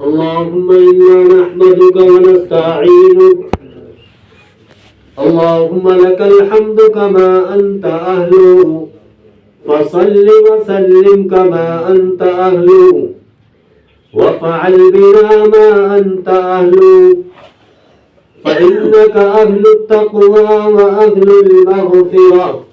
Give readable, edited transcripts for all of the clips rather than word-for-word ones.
اللهم إنا نحمدك ونستعينك اللهم لك الحمد كما أنت أهله فصل وسلم كما أنت أهله وفعل بنا ما أنت أهله فإنك أهل التقوى وأهل المغفرة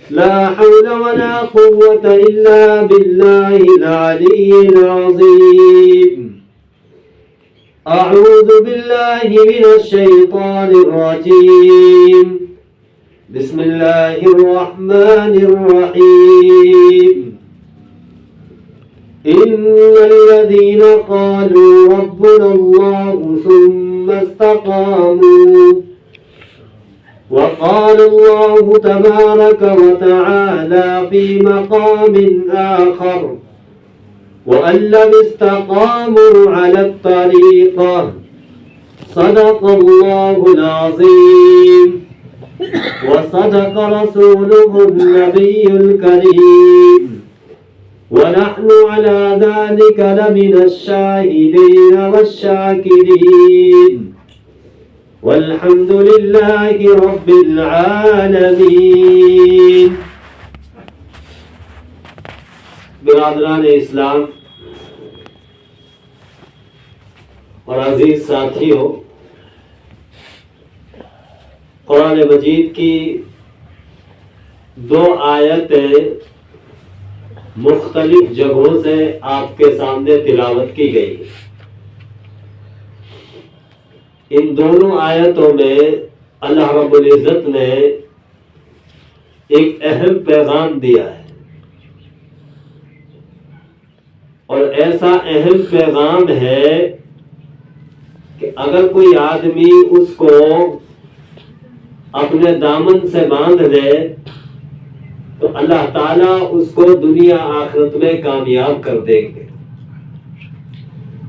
لا حول ولا قوة إلا بالله العلي العظيم أعوذ بالله من الشيطان الرجيم بسم الله الرحمن الرحيم إن الذين قالوا ربنا الله ثم استقاموا وقال الله تبارك وتعالى في مقام آخر وأن لم استقاموا على الطريقة صدق الله العظيم وصدق رسوله النبي الكريم ونحن على ذلك لمن الشاهدين والشاكرين والحمد لله رب العالمين. برادران اسلام اور عزیز ساتھیوں، قرآن مجید کی دو آیتیں مختلف جگہوں سے آپ کے سامنے تلاوت کی گئی. ان دونوں آیتوں میں اللہ رب العزت نے ایک اہم پیغام دیا ہے، اور ایسا اہم پیغام ہے کہ اگر کوئی آدمی اس کو اپنے دامن سے باندھ لے تو اللہ تعالیٰ اس کو دنیا آخرت میں کامیاب کر دیں گے.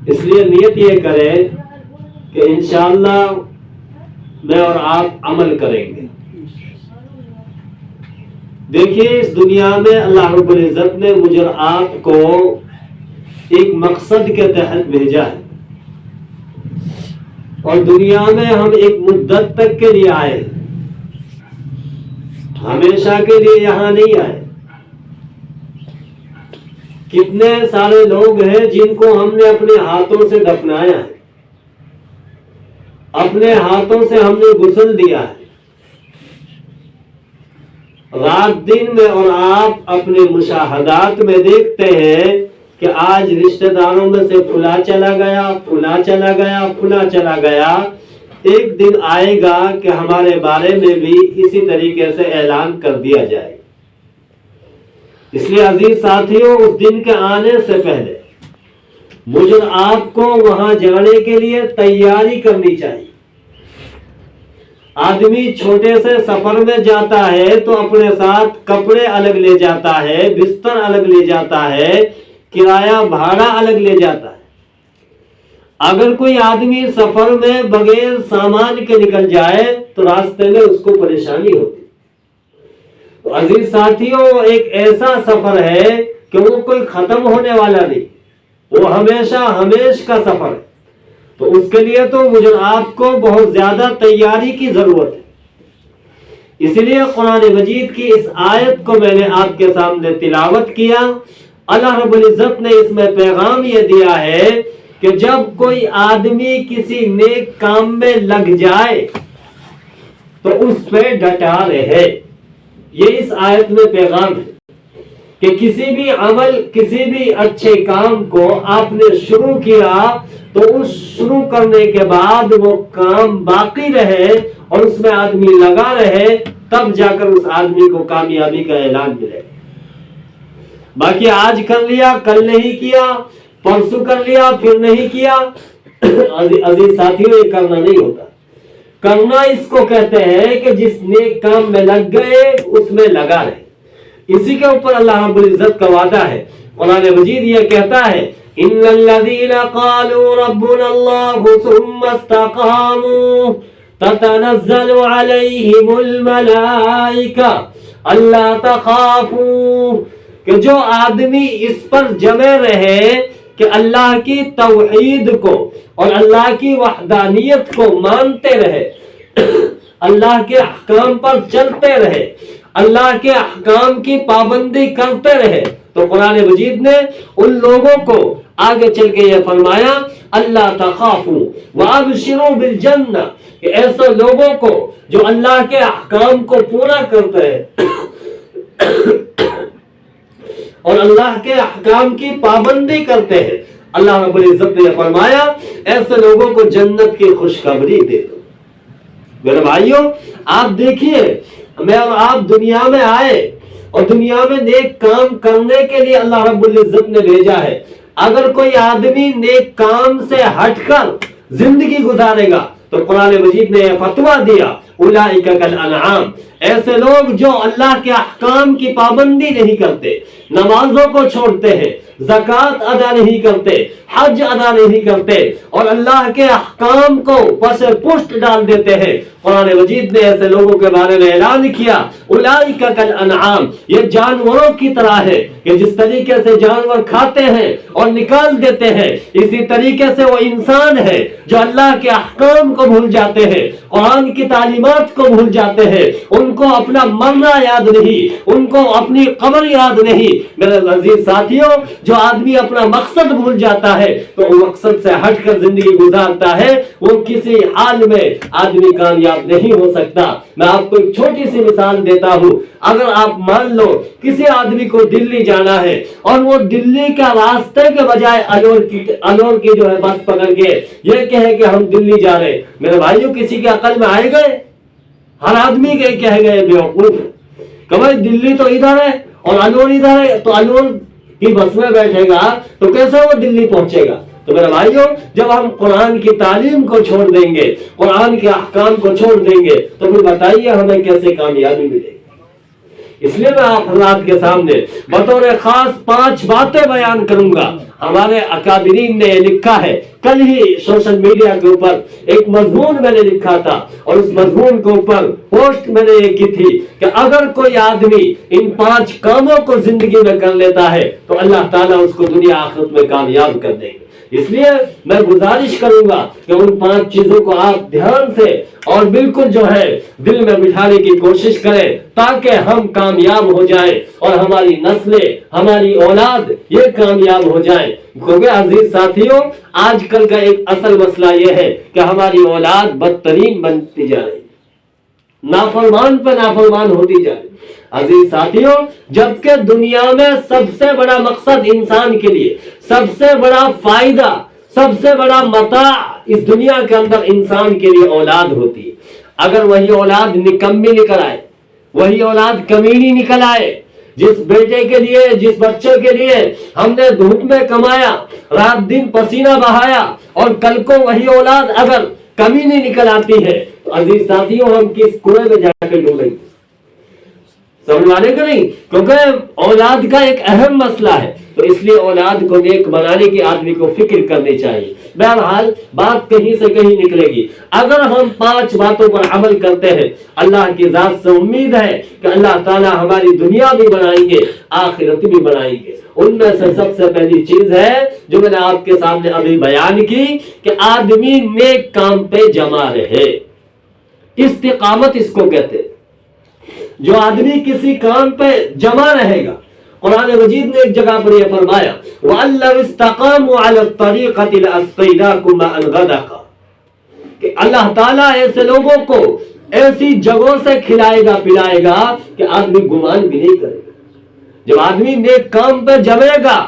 اس لیے نیت یہ کرے کہ انشاءاللہ میں اور آپ عمل کریں گے. دیکھیے، اس دنیا میں اللہ رب العزت نے مجھے اور آپ کو ایک مقصد کے تحت بھیجا ہے، اور دنیا میں ہم ایک مدت تک کے لیے آئے، ہمیشہ کے لیے یہاں نہیں آئے. کتنے سارے لوگ ہیں جن کو ہم نے اپنے ہاتھوں سے دفنایا ہے، اپنے ہاتھوں سے ہم نے غسل دیا ہے. رات دن میں اور آپ اپنے مشاہدات میں دیکھتے ہیں کہ آج رشتہ داروں میں سے فلاں چلا گیا، فلاں چلا گیا، فلاں چلا گیا. ایک دن آئے گا کہ ہمارے بارے میں بھی اسی طریقے سے اعلان کر دیا جائے. اس لیے عزیز ساتھیوں، اس دن کے آنے سے پہلے مجھے آپ کو وہاں جانے کے لیے تیاری کرنی چاہیے. آدمی چھوٹے سے سفر میں جاتا ہے تو اپنے ساتھ کپڑے الگ لے جاتا ہے، بستر الگ لے جاتا ہے، کرایہ بھاڑا الگ لے جاتا ہے. اگر کوئی آدمی سفر میں بغیر سامان کے نکل جائے تو راستے میں اس کو پریشانی ہوتی. تو عزیز ساتھیوں، ایک ایسا سفر ہے کہ وہ کوئی ختم ہونے والا نہیں، وہ ہمیشہ ہمیش کا سفر ہے. تو اس کے لیے تو مجھے آپ کو بہت زیادہ تیاری کی ضرورت ہے. اس لیے قرآن مجید کی اس آیت کو میں نے آپ کے سامنے تلاوت کیا. اللہ رب العزت نے اس میں پیغام یہ دیا ہے کہ جب کوئی آدمی کسی نیک کام میں لگ جائے تو اس پہ ڈٹا رہے. یہ اس آیت میں پیغام ہے کہ کسی بھی عمل، کسی بھی اچھے کام کو آپ نے شروع کیا تو اس شروع کرنے کے بعد وہ کام باقی رہے اور اس میں آدمی لگا رہے، تب جا کر اس آدمی کو کامیابی کا اعلان ملے. باقی آج کر لیا، کل نہیں کیا، پرسوں کر لیا پھر نہیں کیا، عزیز ساتھیوں، یہ کرنا نہیں ہوتا. کرنا اس کو کہتے ہیں کہ جس نیک کام میں لگ گئے اس میں لگا رہے. اسی کے اوپر اللہ رب العزت کا وعدہ ہے. قرآن مجید یہ کہتا ہے ان الذين قالوا ربنا الله ثم استقاموا تتنزل عليهم الملائكة الا تخافوا، کہ جو آدمی اس پر جمے رہے کہ اللہ کی توحید کو اور اللہ کی وحدانیت کو مانتے رہے، اللہ کے احکام پر چلتے رہے، اللہ کے احکام کی پابندی کرتے رہے، تو قرآن مجید نے ان لوگوں کو آگے چل کے یہ فرمایا اللہ تخافوا وابشروا بالجنہ، کہ ایسے لوگوں کو جو اللہ کے احکام کو پورا کرتے ہیں اور اللہ کے احکام کی پابندی کرتے ہیں، اللہ رب العزت نے فرمایا ایسے لوگوں کو جنت کی خوشخبری دے دو۔ میرے بھائیوں، آپ دیکھیے، میں اور آپ دنیا میں آئے اور دنیا میں نیک کام کرنے کے لیے اللہ رب العزت نے بھیجا ہے۔ اگر کوئی آدمی نیک کام سے ہٹ کر زندگی گزارے گا تو قرآن مجید نے یہ فتویٰ دیا اولئک کالانعام، ایسے لوگ جو اللہ کے احکام کی پابندی نہیں کرتے، نمازوں کو چھوڑتے ہیں، زکوٰۃ ادا نہیں کرتے، حج ادا نہیں کرتے اور اللہ کے احکام کو پس پشت ڈال دیتے ہیں، قرآن مجید نے ایسے لوگوں کے بارے میں اعلان کیا اولئک کالانعام، یہ جانوروں کی طرح ہے کہ جس طریقے سے جانور کھاتے ہیں اور نکال دیتے ہیں، اسی طریقے سے وہ انسان ہے جو اللہ کے احکام کو بھول جاتے ہیں، قرآن کی تعلیمات کو بھول جاتے ہیں، ان کو اپنا مرنا یاد نہیں، ان کو اپنی قبر یاد نہیں۔ میرے عزیز ساتھیوں، جو آدمی اپنا مقصد بھول جاتا ہے تو وہ مقصد سے ہٹ کر زندگی گزارتا ہے، وہ کسی حال میں آدمی کامیاب نہیں ہو سکتا۔ میں آپ کو ایک چھوٹی سی مثال دیتا ہوں، اگر آپ مان لو کسی آدمی کو دلی جانا ہے اور وہ دلی کا راستے کے بجائے الور کی جو ہے بس پکڑ کے یہ کہے کہ ہم دلی جا رہے، میرے بھائیوں کسی کے عقل میں آئے گئے؟ ہر آدمی کے کہہ گئے بیوقوف کہ بھائی دلی تو ادھر ہے اور الور ادھر ہے، تو الور کی بس میں بیٹھے گا تو کیسے وہ دلی پہنچے گا؟ تو میرے بھائیوں، جب ہم قرآن کی تعلیم کو چھوڑ دیں گے، قرآن کے احکام کو چھوڑ دیں گے تو پھر بتائیے ہمیں کیسے کامیابی ملے گی؟ اس لیے میں آپ حضرات کے سامنے بطور خاص 5 باتیں بیان کروں گا۔ ہمارے اکابرین نے لکھا ہے، کل ہی سوشل میڈیا کے اوپر ایک مضمون میں نے لکھا تھا اور اس مضمون کے اوپر پوسٹ میں نے یہ کی تھی کہ اگر کوئی آدمی ان 5 کاموں کو زندگی میں کر لیتا ہے تو اللہ تعالیٰ اس کو دنیا آخرت میں کامیاب کر دیں گے۔ اس لیے میں گزارش کروں گا کہ ان 5 چیزوں کو آپ دھیان سے اور بالکل جو ہے دل میں بٹھانے کی کوشش کریں تاکہ ہم کامیاب ہو جائیں اور ہماری نسلیں، ہماری اولاد یہ کامیاب ہو جائیں۔ کیونکہ عزیز ساتھیوں، آج کل کا ایک اصل مسئلہ یہ ہے کہ ہماری اولاد بدترین بنتی جا رہی، نافرمان پہ نافرمان ہوتی جا رہی۔ عزیز ساتھیوں، جبکہ دنیا میں سب سے بڑا مقصد انسان کے لیے، سب سے بڑا فائدہ، سب سے بڑا متاع اس دنیا کے اندر انسان کے لیے اولاد ہوتی ہے، اگر وہی اولاد نکمی نکل آئے، وہی اولاد کمینی نکل آئے، جس بیٹے کے لیے، جس بچے کے لیے ہم نے دھوپ میں کمایا، رات دن پسینہ بہایا، اور کل کو وہی اولاد اگر کمینی نکل آتی ہے تو عزیز ساتھیوں ہم کس کنویں میں جا کے ڈوبیں گے؟ سمجھانے کا نہیں، کیونکہ اولاد کا ایک اہم مسئلہ ہے، تو اس لیے اولاد کو نیک بنانے کی آدمی کو فکر کرنی چاہیے۔ بہرحال بات کہیں سے کہیں نکلے گی، اگر ہم 5 باتوں پر عمل کرتے ہیں، اللہ کی ذات سے امید ہے کہ اللہ تعالیٰ ہماری دنیا بھی بنائیں گے، آخرت بھی بنائیں گے۔ ان میں سے سب سے پہلی چیز ہے جو میں نے آپ کے سامنے ابھی بیان کی کہ آدمی نیک کام پہ جمع رہے، استقامت اس کو کہتے ہیں۔ جو آدمی کسی کام پہ جمع رہے گا، قرآن مجید نے ایک جگہ پر یہ فرمایا وَأَن لَوْ اسْتَقَامُوا عَلَى الطَّرِيقَةِ لَأَسْقَيْنَاكُم مَّاءً غَدَقًا، کہ اللہ تعالیٰ ایسے لوگوں کو ایسی جگہوں سے کھلائے گا پلائے گا کہ آدمی گمان بھی نہیں کرے گا۔ جب آدمی نیک کام پر جمے گا،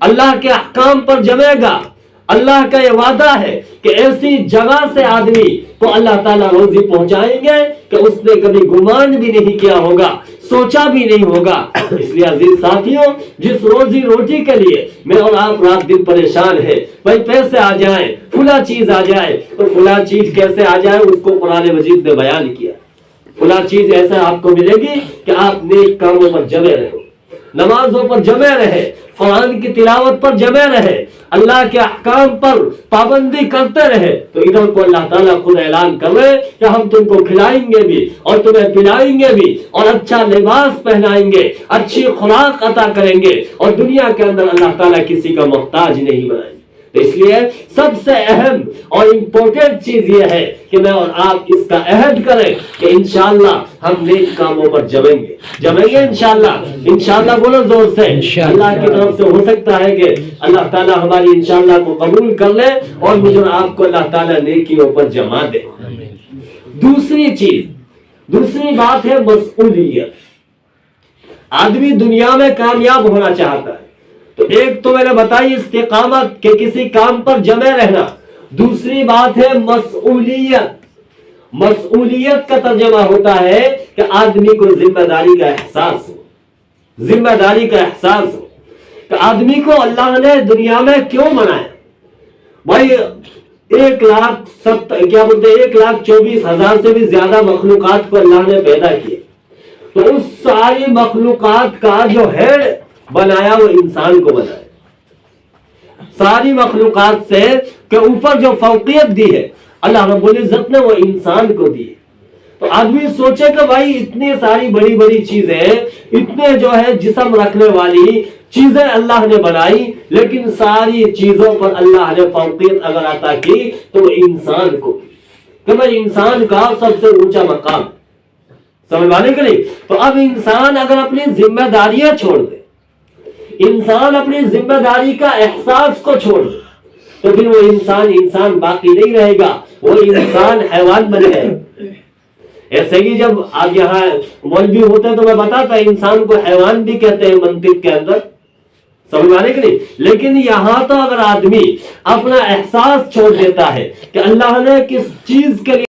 اللہ کے احکام پر جمے گا، اللہ کا یہ وعدہ ہے کہ ایسی جگہ سے آدمی کو اللہ تعالیٰ روزی پہنچائیں گے کہ اس نے کبھی گمان بھی نہیں کیا ہوگا، سوچا بھی نہیں ہوگا۔ اس لیے عزیز ساتھیوں، جس روزی روٹی کے لیے میں اور آپ رات دن پریشان ہیں، بھائی پیسے آ جائیں، فلاں چیز آ جائے، تو فلاں چیز کیسے آ جائے اس کو قرآن مجید نے بیان کیا۔ فلاں چیز ایسا آپ کو ملے گی کہ آپ نیک کاموں پر جمے رہو، نمازوں پر جمے رہے، قرآن کی تلاوت پر جمے رہے، اللہ کے احکام پر پابندی کرتے رہے، تو ادھر کو اللہ تعالیٰ خود اعلان کر رہے کہ ہم تم کو کھلائیں گے بھی اور تمہیں پلائیں گے بھی اور اچھا لباس پہنائیں گے، اچھی خوراک عطا کریں گے، اور دنیا کے اندر اللہ تعالیٰ کسی کا محتاج نہیں بنائیں گے۔ تو اس لیے سب سے اہم اور امپورٹنٹ چیز یہ ہے کہ میں اور آپ اس کا عہد کریں کہ انشاءاللہ ہم نیک کاموں پر جمیں گے انشاءاللہ بولو زور سے، اللہ کی طرف سے ہو سکتا ہے کہ اللہ تعالیٰ ہماری انشاءاللہ کو قبول کر لے اور مجھے اور آپ کو اللہ تعالیٰ نیکیوں پر جما دے۔ دوسری بات ہے مسئولیت۔ آدمی دنیا میں کامیاب ہونا چاہتا ہے تو ایک تو میں نے بتائی استقامت کہ کسی کام پر جمے رہنا، دوسری بات ہے مسئولیت۔ مسئولیت کا ترجمہ ہوتا ہے کہ آدمی کو ذمہ داری کا احساس ہو کہ آدمی کو اللہ نے دنیا میں کیوں بنایا۔ بھائی 1,24,000 سے بھی زیادہ مخلوقات کو اللہ نے پیدا کیا، تو اس ساری مخلوقات کا جو ہیڈ بنایا وہ انسان کو بنایا۔ ساری مخلوقات سے کہ اوپر جو فوقیت دی ہے اللہ رب العزت نے وہ انسان کو دی ہے۔ تو آدمی سوچے کہ بھائی اتنی ساری بڑی بڑی چیزیں، اتنے جو ہے جسم رکھنے والی چیزیں اللہ نے بنائی، لیکن ساری چیزوں پر اللہ نے فوقیت اگر عطا کی تو وہ انسان کو کی کہ بھائی انسان کا سب سے اونچا مقام، سمجھ آنے کے لیے۔ تو اب انسان اگر اپنی ذمہ داریاں چھوڑ دے، انسان اپنی ذمہ داری کا احساس کو چھوڑ دے، تو پھر وہ انسان باقی نہیں رہے گا، وہ انسان حیوان بن گئے۔ ایسے ہی جب آپ یہاں مولوی ہوتے ہیں تو میں بتاتا انسان کو حیوان بھی کہتے ہیں منطق کے اندر، سمجھ آنے کے لیے۔ لیکن یہاں تو اگر آدمی اپنا احساس چھوڑ دیتا ہے کہ اللہ نے کس چیز کے لیے